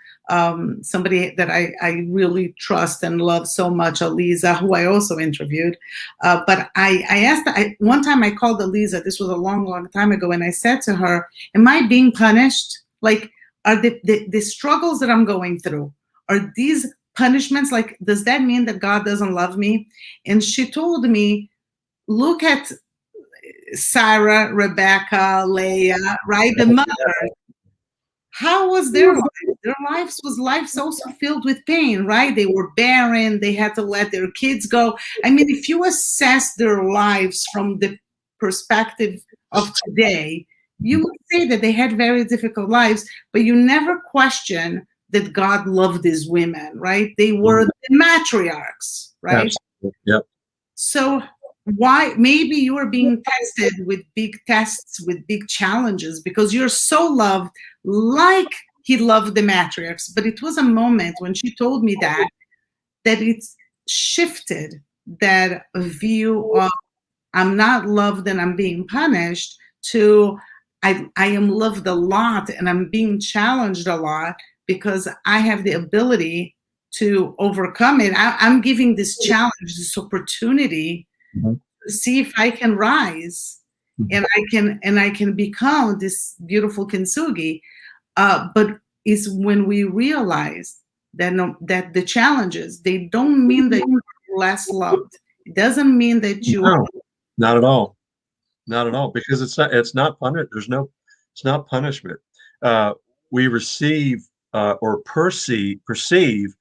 somebody that I really trust and love so much, Aliza, who I also interviewed. But I asked, one time I called Aliza, this was a long, long time ago, and I said to her, am I being punished? Like, are the struggles that I'm going through, are these punishments? Like, does that mean that God doesn't love me? And she told me, look at Sarah, Rebecca, Leah, right? The mother. How was their life? Their lives was lives also filled with pain, right? They were barren. They had to let their kids go. I mean, if you assess their lives from the perspective of today, you would say that they had very difficult lives, but you never question that God loved these women, right? They were the matriarchs, right? Absolutely. Yep. So why, maybe you are being tested with big tests, with big challenges, because you're so loved, like he loved the matriarchs. But it was a moment when she told me that it's shifted that view of I'm not loved and I'm being punished to I am loved a lot and I'm being challenged a lot because I have the ability to overcome it. I'm giving this challenge, this opportunity, to see if I can rise and I can become this beautiful Kenzugi. But it's when we realize that that the challenges, they don't mean that you're less loved. It doesn't mean that you No, not at all. Not at all, because it's not it's not punishment. We receive or perceive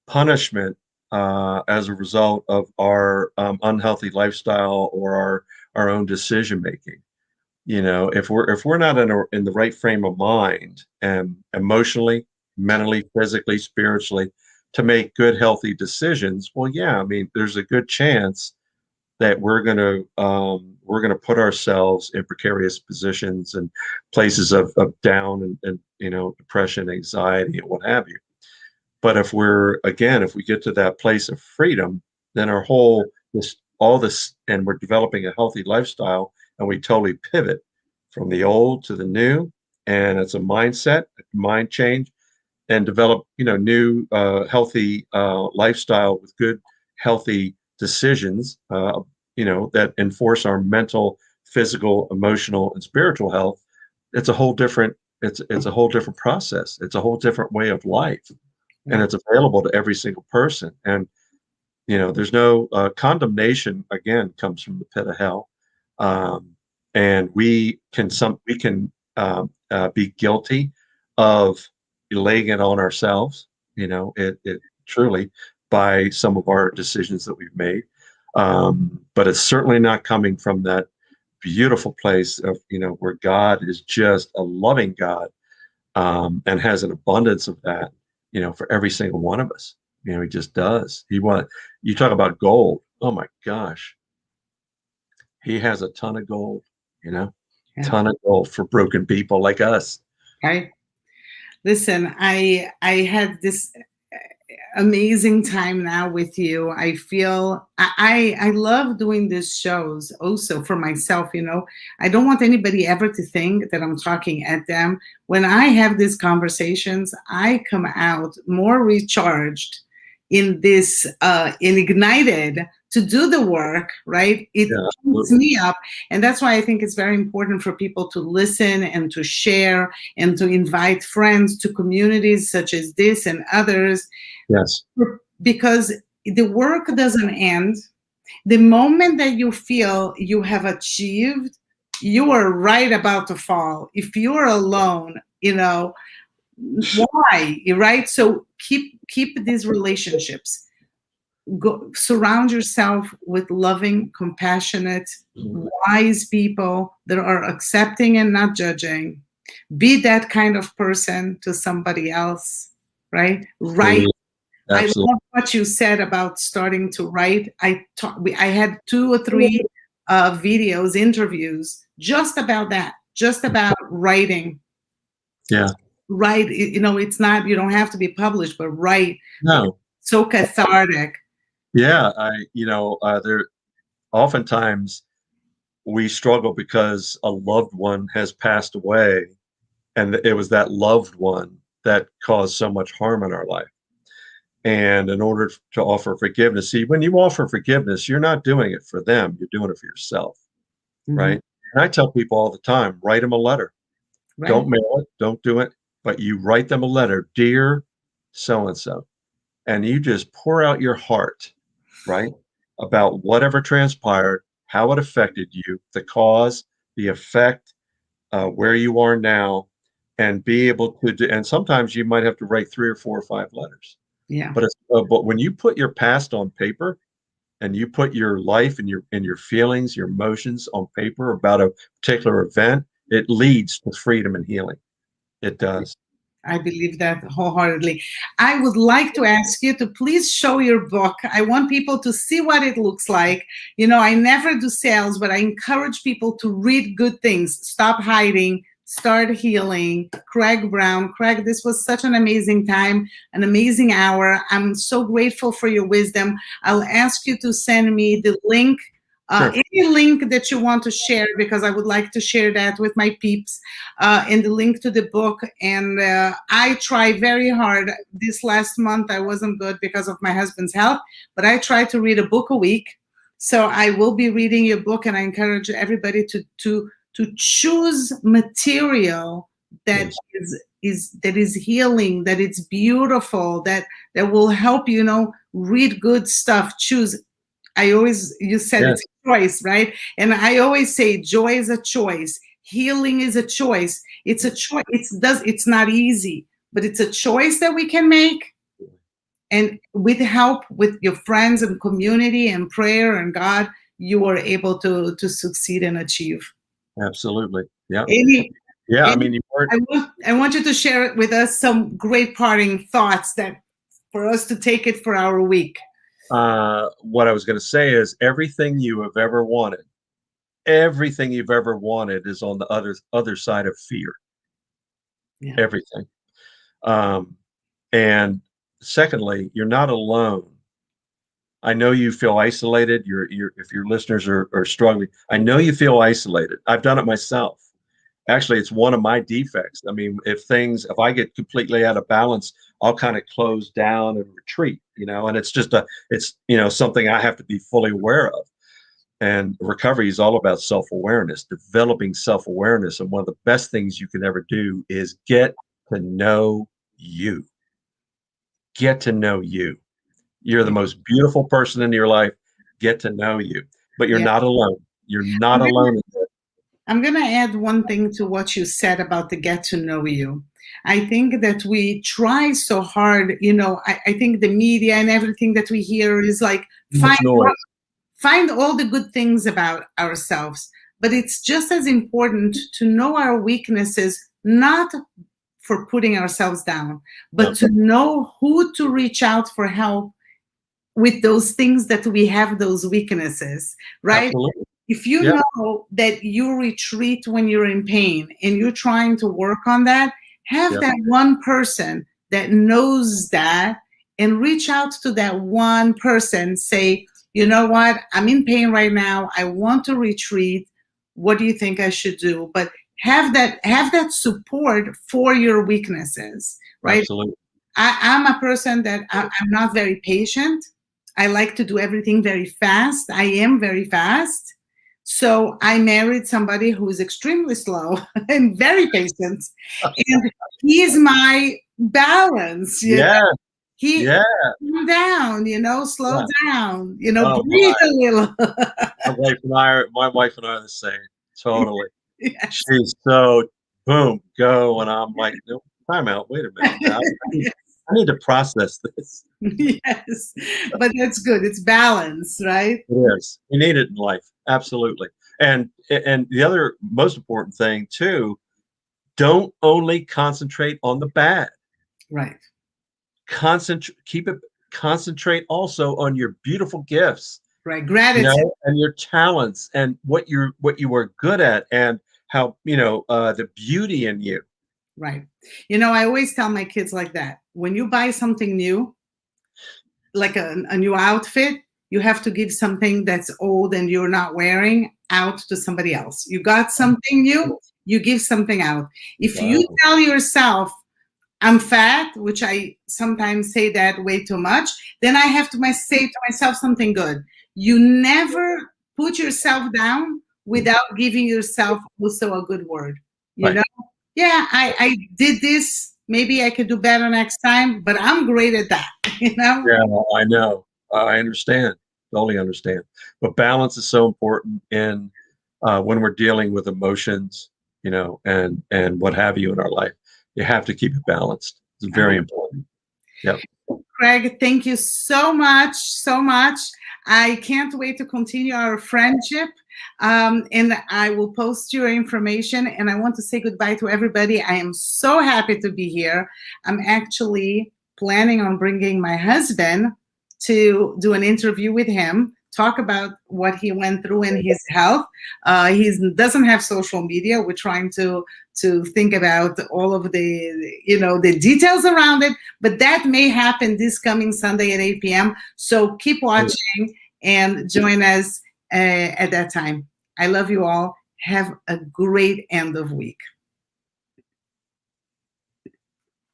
punishment as a result of our unhealthy lifestyle or our own decision making. If we're not in the right frame of mind, and emotionally, mentally, physically, spiritually, to make good, healthy decisions, well, yeah, I mean, there's a good chance that we're gonna put ourselves in precarious positions and places of down and depression, anxiety, and what have you. But if we get to that place of freedom, then all this, and we're developing a healthy lifestyle, and we totally pivot from the old to the new, and it's a mindset, a mind change, and develop new healthy lifestyle with good, healthy decisions, that enforce our mental, physical, emotional, and spiritual health. It's a whole different process. It's a whole different way of life, and it's available to every single person. And There's no condemnation. Again, comes from the pit of hell, um, and we can be guilty of laying it on ourselves. It truly by some of our decisions that we've made, but it's certainly not coming from that beautiful place of where God is just a loving God, and has an abundance of that, for every single one of us. He just does. You talk about gold. Oh my gosh, he has a ton of gold, you know, Yeah. ton of gold for broken people like us. Right. Listen, I had this amazing time now with you. I feel I love doing these shows also for myself. I don't want anybody ever to think that I'm talking at them. When I have these conversations, I come out more recharged in this in ignited to do the work, right? It Yeah, pumps absolutely. me up. And that's why I think it's very important for people to listen and to share and to invite friends to communities such as this and others, Yes. because the work doesn't end. The moment that you feel you have achieved, you are right about to fall. If you're alone, why, right? So keep these relationships. Surround yourself with loving, compassionate, wise people that are accepting and not judging. Be that kind of person to somebody else, right? Write. I Absolutely. love what you said about starting to write. I had 2 or 3 videos, interviews, just about that, just about writing. Yeah. Write, it's not, you don't have to be published, but write. No. So cathartic. Yeah. There oftentimes we struggle because a loved one has passed away, and it was that loved one that caused so much harm in our life. And in order to offer forgiveness, see, when you offer forgiveness, you're not doing it for them, you're doing it for yourself, Mhm. right? And I tell people all the time, write them a letter. Right. Don't mail it, don't do it, but you write them a letter, dear so and so, and you just pour out your heart, right? About whatever transpired, how it affected you, the cause, the effect, where you are now, and be able to do. And sometimes you might have to write 3 or 4 or 5 letters. Yeah. But when you put your past on paper, and you put your life and your feelings, your emotions on paper about a particular event, it leads to freedom and healing. It does. I believe that wholeheartedly. I would like to ask you to please show your book. I want people to see what it looks like. I never do sales, but I encourage people to read good things. Stop hiding, start healing. Craig Brown. Craig, this was such an amazing time, an amazing hour. I'm so grateful for your wisdom. I'll ask you to send me the link. Sure. Any link that you want to share, because I would like to share that with my peeps, and the link to the book. And I try very hard. This last month I wasn't good because of my husband's health, but I try to read a book a week. So I will be reading your book, and I encourage everybody to choose material that Yes. is healing, that it's beautiful, that will help read good stuff. Choose. You said Yes. it's a choice, right? And I always say joy is a choice. Healing is a choice. It's a choice. It's not easy, but it's a choice that we can make. And with help with your friends and community and prayer and God, you are able to succeed and achieve. Absolutely. Yeah. Any, Yeah. I any mean, you weren't. I want you to share with us some great parting thoughts that for us to take it for our week. What I was going to say is everything you've ever wanted is on the other side of fear. Yeah. Everything. Um, and secondly, you're not alone. I know you feel isolated. If your listeners are struggling, I know you feel isolated. I've done it myself. Actually, it's one of my defects. I mean, if I get completely out of balance, I'll kind of close down and retreat, and it's something I have to be fully aware of. And recovery is all about self-awareness, developing self-awareness. And one of the best things you can ever do is get to know you. Get to know you. You're the most beautiful person in your life. Get to know you, but you're Yeah. not alone. You're not I'm gonna, alone in this. I'm gonna add one thing to what you said about the get to know you. I think that we try so hard, I think the media and everything that we hear is like, Too much noise. find all the good things about ourselves. But it's just as important to know our weaknesses, not for putting ourselves down, but Yep. to know who to reach out for help with those things that we have, those weaknesses, right? Absolutely. If you Yeah. know that you retreat when you're in pain and you're trying to work on that, have Yeah. that one person that knows that and reach out to that one person. Say, you know what, I'm in pain right now. I want to retreat. What do you think I should do? But have that support for your weaknesses, right? Absolutely. I'm a person that I'm not very patient. I like to do everything very fast. I am very fast. So I married somebody who is extremely slow and very patient. And he's my balance. Yeah. He Yeah. calm down, slow Yeah. down, Oh breathe my. a little. My wife and I are the same. Totally. Yes. She's so boom, go. And I'm like, no, time out. Wait a minute now. I need to process this. Yes. But that's good. It's balance, right? It is. We need it in life. Absolutely. And the other most important thing too, don't only concentrate on the bad. Right. Concentrate also on your beautiful gifts, Right. Gratitude. and your talents and what you are good at and how, the beauty in you. Right. I always tell my kids like that. When you buy something new, like a new outfit, you have to give something that's old and you're not wearing out to somebody else. You got something new, you give something out. If Wow. you tell yourself, I'm fat, which I sometimes say that way too much, then I have to say to myself something good. You never put yourself down without giving yourself also a good word. Right. Yeah, I did this. Maybe I could do better next time, but I'm great at that. Yeah, I know. I understand. Totally understand. But balance is so important in when we're dealing with emotions, and what have you in our life. You have to keep it balanced. It's very important. Yep. Craig, thank you so much, so much. I can't wait to continue our friendship. And I will post your information. And I want to say goodbye to everybody. I am so happy to be here. I'm actually planning on bringing my husband to do an interview with him, talk about what he went through in his health. He doesn't have social media. We're trying to think about all of the details around it, but that may happen this coming Sunday at 8 p.m. So keep watching and join us at that time. I love you all. Have a great end of week.